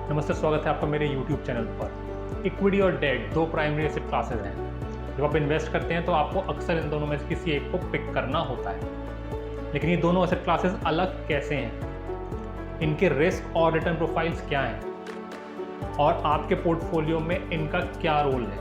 नमस्ते, स्वागत है आपका मेरे YouTube चैनल पर। इक्विटी और डेट दो प्राइमरी एसेट क्लासेस हैं। जब आप इन्वेस्ट करते हैं तो आपको अक्सर इन दोनों में से किसी एक को पिक करना होता है। लेकिन ये दोनों एसेट क्लासेस अलग कैसे हैं, इनके रिस्क और रिटर्न प्रोफाइल्स क्या हैं और आपके पोर्टफोलियो में इनका क्या रोल है,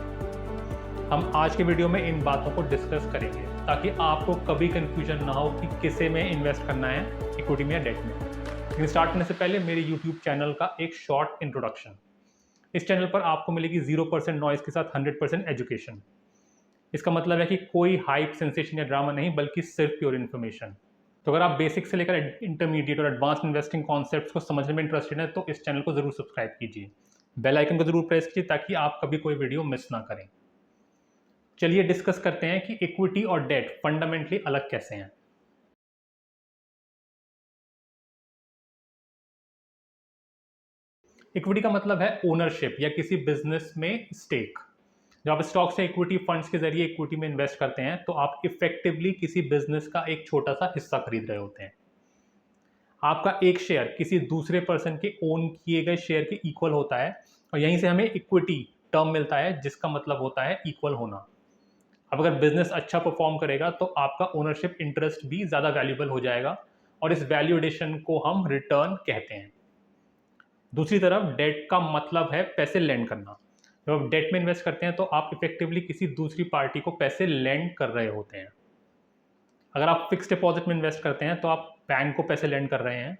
हम आज के वीडियो में इन बातों को डिस्कस करेंगे ताकि आपको कभी कंफ्यूजन ना हो कि किसे में इन्वेस्ट करना है, इक्विटी में या डेट में। लेकिन स्टार्ट करने से पहले मेरे YouTube चैनल का एक शॉर्ट इंट्रोडक्शन। इस चैनल पर आपको मिलेगी 0% नॉइज के साथ 100% एजुकेशन। इसका मतलब है कि कोई हाइप, सेंसेशन या ड्रामा नहीं, बल्कि सिर्फ प्योर इन्फॉर्मेशन। तो अगर आप बेसिक से लेकर इंटरमीडिएट और एडवांस इन्वेस्टिंग कॉन्सेप्ट्स को समझने में इंटरेस्टेड हैं तो इस चैनल को जरूर सब्सक्राइब कीजिए, बेल आइकन को जरूर प्रेस कीजिए ताकि आप कभी कोई वीडियो मिस ना करें। चलिए डिस्कस करते हैं कि इक्विटी और डेट फंडामेंटली अलग कैसे हैं। इक्विटी का मतलब है ओनरशिप या किसी बिजनेस में स्टेक। जब आप स्टॉक्स या इक्विटी फंड्स के जरिए इक्विटी में इन्वेस्ट करते हैं तो आप इफेक्टिवली किसी बिजनेस का एक छोटा सा हिस्सा खरीद रहे होते हैं। आपका एक शेयर किसी दूसरे पर्सन के ओन किए गए शेयर के इक्वल होता है और यहीं से हमें इक्विटी टर्म मिलता है, जिसका मतलब होता है इक्वल होना। अब अगर बिजनेस अच्छा परफॉर्म करेगा तो आपका ओनरशिप इंटरेस्ट भी ज़्यादा वैल्यूएबल हो जाएगा और इस वैल्यू एडिशन को हम रिटर्न कहते हैं। दूसरी तरफ डेट का मतलब है पैसे लेंड करना। जब आप डेट में इन्वेस्ट करते हैं तो आप इफेक्टिवली किसी दूसरी पार्टी को पैसे लेंड कर रहे होते हैं। अगर आप फिक्स डिपॉजिट में इन्वेस्ट करते हैं तो आप बैंक को पैसे लेंड कर रहे हैं।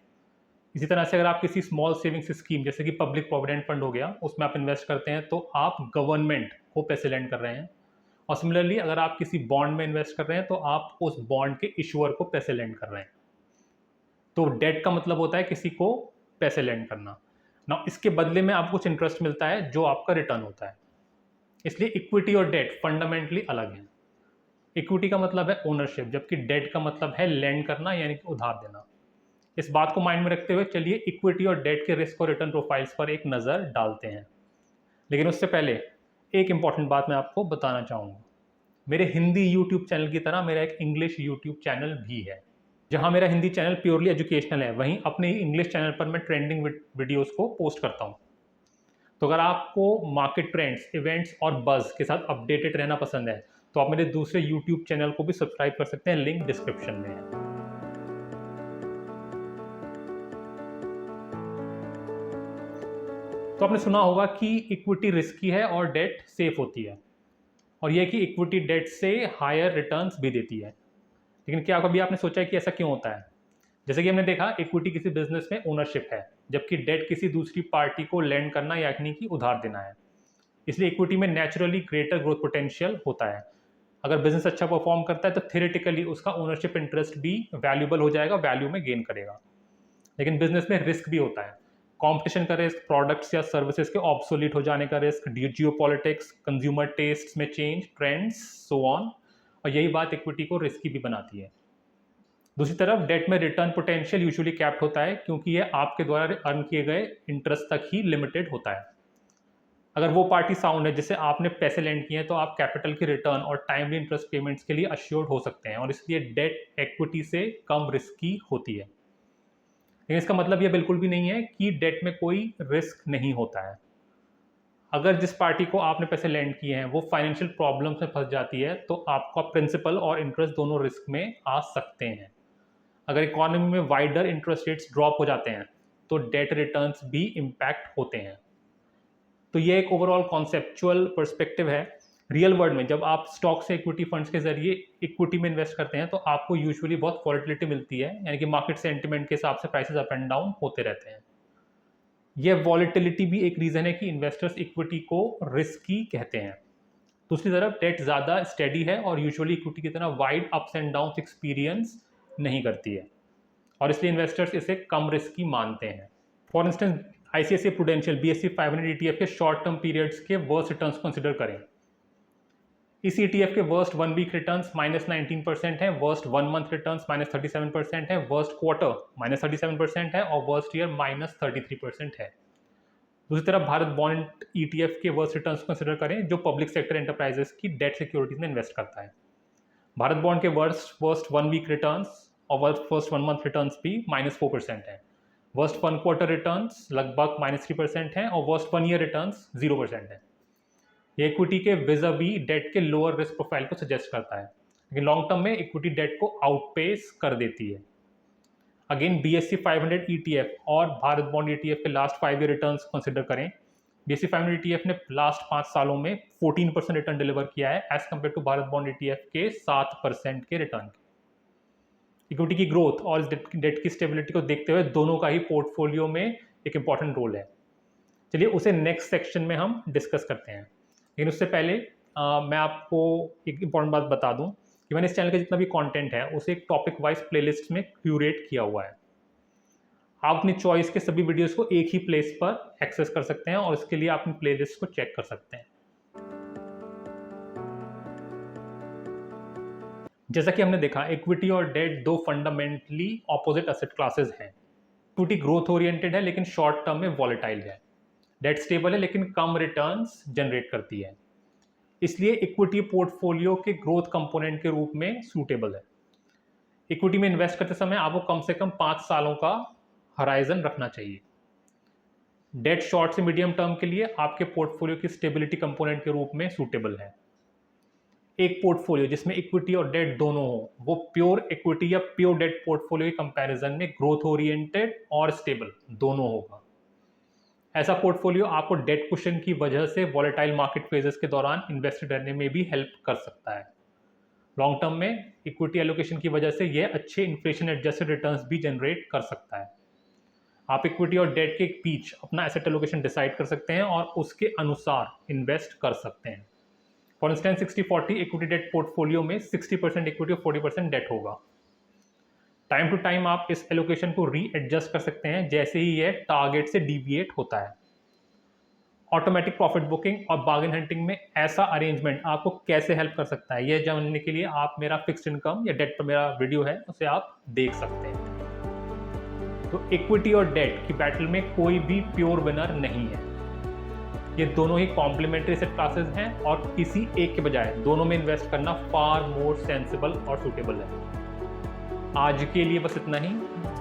इसी तरह से अगर आप किसी स्मॉल सेविंग्स स्कीम जैसे कि पब्लिक प्रोविडेंट फंड हो गया, उसमें आप इन्वेस्ट करते हैं तो आप गवर्नमेंट को पैसे लेंड कर रहे हैं। और सिमिलरली अगर आप किसी बॉन्ड में इन्वेस्ट कर रहे हैं तो आप उस बॉन्ड के इशूअर को पैसे लेंड कर रहे हैं। तो डेट का मतलब होता है किसी को पैसे लेंड करना ना, इसके बदले में आपको कुछ इंटरेस्ट मिलता है जो आपका रिटर्न होता है। इसलिए इक्विटी और डेट फंडामेंटली अलग हैं। इक्विटी का मतलब है ओनरशिप, जबकि डेट का मतलब है लेंड करना यानी कि उधार देना। इस बात को माइंड में रखते हुए चलिए इक्विटी और डेट के रिस्क और रिटर्न प्रोफाइल्स पर एक नज़र डालते हैं। लेकिन उससे पहले एक इंपॉर्टेंट बात मैं आपको बताना चाहूँगा। मेरे हिंदी यूट्यूब चैनल की तरह मेरा एक इंग्लिश यूट्यूब चैनल भी है। जहाँ मेरा हिंदी चैनल प्योरली एजुकेशनल है, वहीं अपने इंग्लिश चैनल पर मैं ट्रेंडिंग वीडियोस को पोस्ट करता हूँ। तो अगर आपको मार्केट ट्रेंड्स, इवेंट्स और बज़ के साथ अपडेटेड रहना पसंद है तो आप मेरे दूसरे यूट्यूब चैनल को भी सब्सक्राइब कर सकते हैं, लिंक डिस्क्रिप्शन में है। तो आपने सुना होगा कि इक्विटी रिस्की है और डेट सेफ होती है, और यह कि इक्विटी डेट से हायर रिटर्न्स भी देती है। लेकिन क्या कभी आपने सोचा है कि ऐसा क्यों होता है? जैसे कि हमने देखा, इक्विटी किसी बिजनेस में ओनरशिप है, जबकि डेट किसी दूसरी पार्टी को लेंड करना यानी कि उधार देना है। इसलिए इक्विटी में नेचुरली ग्रेटर ग्रोथ पोटेंशियल होता है। अगर बिजनेस अच्छा परफॉर्म करता है तो थ्योरेटिकली उसका ओनरशिप इंटरेस्ट भी वैल्यूएबल हो जाएगा, वैल्यू में गेन करेगा। लेकिन बिजनेस में रिस्क भी होता है। कंपटीशन का रिस्क, प्रोडक्ट्स या सर्विसेज के ऑब्सोलीट हो जाने का रिस्क, जियोपॉलिटिक्स, कंज्यूमर टेस्ट में चेंज, ट्रेंड्स, सो ऑन। और यही बात इक्विटी को रिस्की भी बनाती है। दूसरी तरफ डेट में रिटर्न पोटेंशियल यूजुअली कैप्ड होता है, क्योंकि ये आपके द्वारा अर्न किए गए इंटरेस्ट तक ही लिमिटेड होता है। अगर वो पार्टी साउंड है जिससे आपने पैसे लेंड किए हैं तो आप कैपिटल की रिटर्न और टाइमली इंटरेस्ट पेमेंट्स के लिए अश्योर्ड हो सकते हैं, और इसलिए डेट इक्विटी से कम रिस्की होती है। लेकिन इसका मतलब ये बिल्कुल भी नहीं है कि डेट में कोई रिस्क नहीं होता है। अगर जिस पार्टी को आपने पैसे लेंड किए हैं वो फाइनेंशियल प्रॉब्लम्स में फंस जाती है तो आपका प्रिंसिपल और इंटरेस्ट दोनों रिस्क में आ सकते हैं। अगर इकोनॉमी में वाइडर इंटरेस्ट रेट्स ड्रॉप हो जाते हैं तो डेट रिटर्न्स भी इम्पैक्ट होते हैं। तो ये एक ओवरऑल कॉन्सेप्चुअल पर्सपेक्टिव है। रियल वर्ल्ड में जब आप स्टॉक से इक्विटी फंड्स के जरिए इक्विटी में इन्वेस्ट करते हैं तो आपको यूजुअली बहुत वॉलेटिलिटी मिलती है, यानी कि मार्केट सेंटिमेंट के हिसाब से प्राइसेस अप एंड डाउन होते रहते हैं। यह वॉलेटिलिटी भी एक रीज़न है कि इन्वेस्टर्स इक्विटी को रिस्की कहते हैं। दूसरी तरफ डेट ज़्यादा स्टेडी है और यूजुअली इक्विटी की तरह wide ups and down experience नहीं करती है, और इसलिए इन्वेस्टर्स इसे कम रिस्की मानते हैं। For instance ICICI prudential BSE 500 ETF के शॉर्ट टर्म पीरियड्स के वर्स्ट रिटर्न्स कंसिडर करें। इस ETF के वर्स्ट 1 वीक रिटर्न्स -19% है, वर्स्ट 1 मंथ रिटर्न्स -37% है, वर्स्ट क्वार्टर -37% है और वर्स्ट ईयर -33% है। दूसरी तरफ भारत बॉन्ड ETF के वर्स्ट रिटर्न्स कंसिडर करें जो पब्लिक सेक्टर एंटरप्राइजेस की डेट सिक्योरिटीज में इन्वेस्ट करता है। भारत बॉन्ड के वर्स्ट 1 वीक रिटर्न्स और फर्स्ट 1 मंथ रिटर्न्स भी -4% है। वर्स्ट 1 क्वार्टर रिटर्न्स लगभग -3% हैं और वर्स्ट 1 ईयर रिटर्न्स 0% है। ये इक्विटी के विज़ावी डेट के लोअर रिस्क प्रोफाइल को सजेस्ट करता है, लेकिन लॉन्ग टर्म में इक्विटी डेट को आउटपेस कर देती है। अगेन BSE 500 ETF और भारत बॉन्ड ETF के लास्ट 5 ईयर रिटर्न्स कंसिडर करें। BSE 500 ETF ने लास्ट 5 सालों में 14% रिटर्न डिलीवर किया है as compare to Bharat bond ETF के 7% के रिटर्न। इक्विटी की ग्रोथ और डेट की स्टेबिलिटी को देखते हुए दोनों का ही पोर्टफोलियो में एक इंपॉर्टेंट रोल है। चलिए उसे नेक्स्ट सेक्शन में हम डिस्कस करते हैं, लेकिन उससे पहले मैं आपको एक इंपॉर्टेंट बात बता दूं कि मैंने इस चैनल का जितना भी कंटेंट है उसे एक टॉपिक वाइज प्लेलिस्ट में क्यूरेट किया हुआ है। आप अपनी चॉइस के सभी वीडियोस को एक ही प्लेस पर एक्सेस कर सकते हैं और इसके लिए आप अपनी प्लेलिस्ट को चेक कर सकते हैं। जैसा कि हमने देखा, इक्विटी और डेट दो फंडामेंटली ऑपोजिट एसेट क्लासेस हैं। इक्विटी ग्रोथ ओरिएंटेड है लेकिन शॉर्ट टर्म में वॉलेटाइल है। डेट स्टेबल है लेकिन कम रिटर्न्स जनरेट करती है, इसलिए इक्विटी पोर्टफोलियो के ग्रोथ कंपोनेंट के रूप में सूटेबल है। इक्विटी में इन्वेस्ट करते समय आपको कम से कम 5 सालों का हराइजन रखना चाहिए। डेट शॉर्ट से मीडियम टर्म के लिए आपके पोर्टफोलियो की स्टेबिलिटी कंपोनेंट के रूप में सूटेबल है। एक पोर्टफोलियो जिसमें इक्विटी और डेट दोनों हो, वो प्योर इक्विटी या प्योर डेट पोर्टफोलियो के कंपैरिजन में ग्रोथ ओरिएंटेड और स्टेबल दोनों होगा। ऐसा पोर्टफोलियो आपको डेट कुशन की वजह से वॉलेटाइल मार्केट फेजेस के दौरान इन्वेस्टेड रहने में भी हेल्प कर सकता है। लॉन्ग टर्म में इक्विटी एलोकेशन की वजह से यह अच्छे इन्फ्लेशन एडजस्टेड रिटर्न्स भी जनरेट कर सकता है। आप इक्विटी और डेट के बीच अपना एसेट एलोकेशन डिसाइड कर सकते हैं और उसके अनुसार इन्वेस्ट कर सकते हैं। For instance 60-40 equity debt portfolio में 60% इक्विटी और 40% डेट होगा। टाइम टू टाइम आप इस एलोकेशन को रीएडजस्ट कर सकते हैं जैसे ही यह टारगेट से डिविएट होता है। ऑटोमेटिक प्रॉफिट बुकिंग और बार्गेन हंटिंग में ऐसा अरेंजमेंट आपको कैसे हेल्प कर सकता है, यह जानने के लिए आप मेरा फिक्स्ड इनकम या डेट पर मेरा वीडियो है उसे आप देख सकते हैं। तो इक्विटी और डेट की बैटल में कोई भी प्योर विनर नहीं है। ये दोनों ही कॉम्प्लीमेंट्री एसेट क्लासेस हैं और किसी एक के बजाय दोनों में इन्वेस्ट करना फार मोर सेंसिबल और सूटेबल है। आज के लिए बस इतना ही।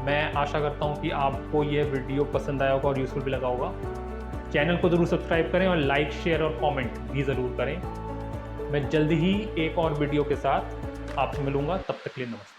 मैं आशा करता हूँ कि आपको यह वीडियो पसंद आया होगा और यूजफुल भी लगा होगा। चैनल को ज़रूर सब्सक्राइब करें और लाइक, शेयर और कमेंट भी ज़रूर करें। मैं जल्दी ही एक और वीडियो के साथ आपसे मिलूंगा, तब तक के लिए नमस्ते।